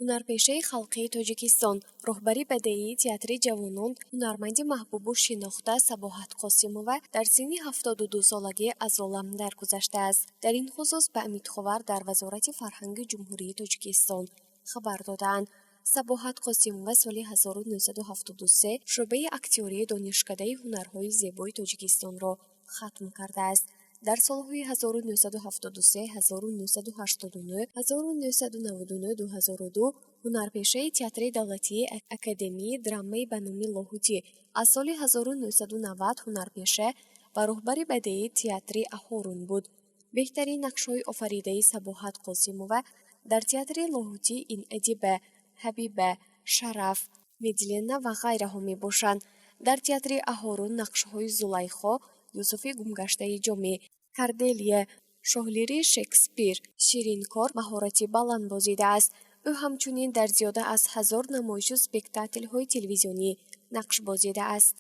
ҳунарпешаи халқии Тоҷикистон, роҳбари бадеии театри ҷавонон, ҳунарманди маҳбубу шинохта Сабоҳат Қосимова дар синни 72-солагӣ аз олам даргузаштааст. Дар ин хусус ба Амидховар дар Вазорати фарҳанги Ҷумҳурии Тоҷикистон хабар доданд. Сабоҳат Қосимова соли 1973 шӯъбаи актёрии донишкадаи ҳунарҳои зебои Тоҷикистонро хатм кардааст. дар солҳои 1973, 1989, 1999, 2002 ҳунарпешаи театри давлатии Академияи драмаи ба номи Лоҳутӣ, аз соли 1990 ҳунарпеша ва роҳбари бадеии театри Аҳорун буд. беҳтарин нақшҳои офаридаи Сабоҳат Қосимова дар театри Лоҳутӣ ин Адиба, Ҳабиба, Шараф, Медлена ва ғайраҳо мебошанд. дар театри Аҳорун нақшҳои Зулайхо, Юсуфи гумгаштаи ҷомеъ, Карделия, Шоҳлирии Шекспир, Ширинкор маҳорати баланд бозидааст. ӯ ҳамчунин дар зиёда аз 1000 намоишу спектаклҳои телевизионӣ нақш бозидааст.